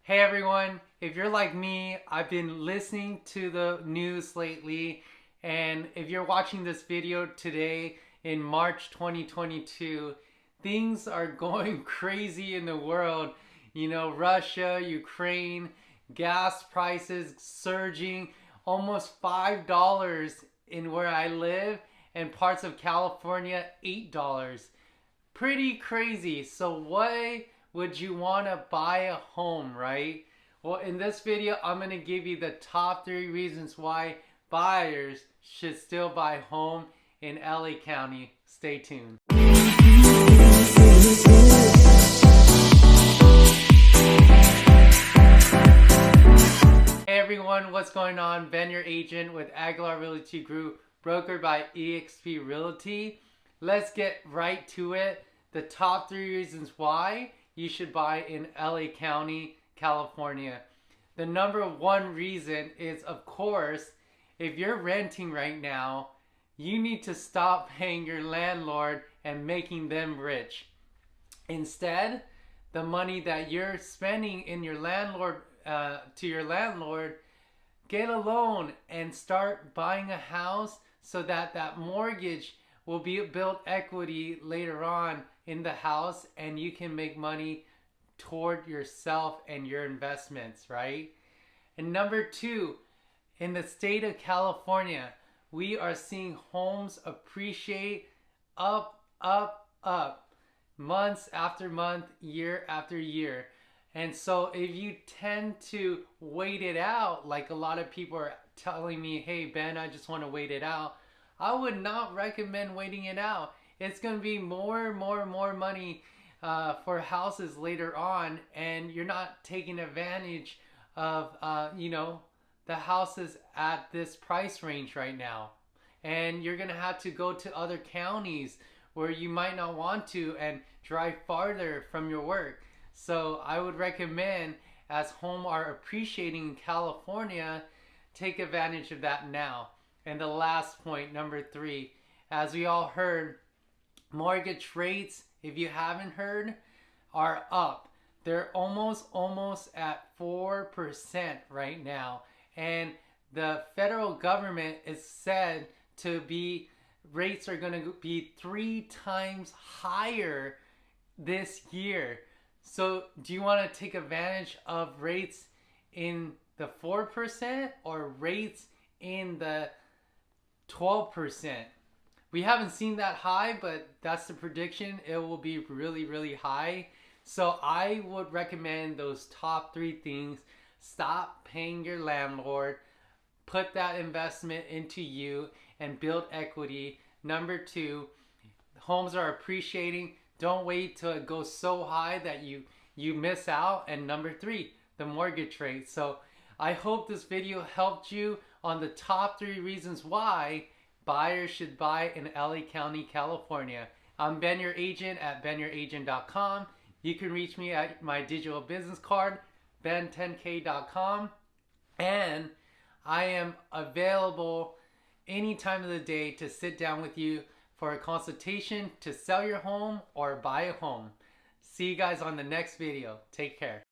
Hey everyone, if you're like me, I've been listening to the news lately, and if you're watching this video today in March 2022, things are going crazy in the world. You know, Russia, Ukraine, gas prices surging, almost $5 in where I live, and parts of California, $8. Pretty crazy. So why would you want to buy a home, right? Well, in this video, I'm going to give you the top 3 reasons why buyers should still buy a home in LA County. Stay tuned. Hey everyone, what's going on? Ben, your agent with Aguilar Realty Group, brokered by eXp Realty. Let's get right to it. The top 3 reasons why you should buy in LA County, California. The number 1 reason is, of course, if you're renting right now, you need to stop paying your landlord and making them rich. Instead, the money that you're spending in your landlord to your landlord, get a loan and start buying a house so that that mortgage will build equity later on in the house, and you can make money toward yourself and your investments, right? And number 2, in the state of California, we are seeing homes appreciate up, months after month, year after year. And so if you tend to wait it out, like a lot of people are telling me, hey Ben, I just want to wait it out, I would not recommend waiting it out. It's going to be more money for houses later on, and you're not taking advantage of the houses at this price range right now. And you're going to have to go to other counties where you might not want to and drive farther from your work. So I would recommend, as homes are appreciating in California, take advantage of that now. And the last point, number 3, as we all heard, mortgage rates, if you haven't heard, are up. They're almost at 4% right now. And the federal government is said to be, rates are going to be 3 times higher this year. So do you want to take advantage of rates in the 4% or rates in the 12%? We haven't seen that high, but that's the prediction. It will be really high. So I would recommend those top 3 things. Stop paying your landlord. Put that investment into you and build equity. Number 2, homes are appreciating. Don't wait till it goes so high that you miss out. And number 3, the mortgage rate. So I hope this video helped you on the top 3 reasons why buyers should buy in LA County, California. I'm Ben, your agent at benyouragent.com. You can reach me at my digital business card, ben10k.com. And I am available any time of the day to sit down with you for a consultation to sell your home or buy a home. See you guys on the next video. Take care.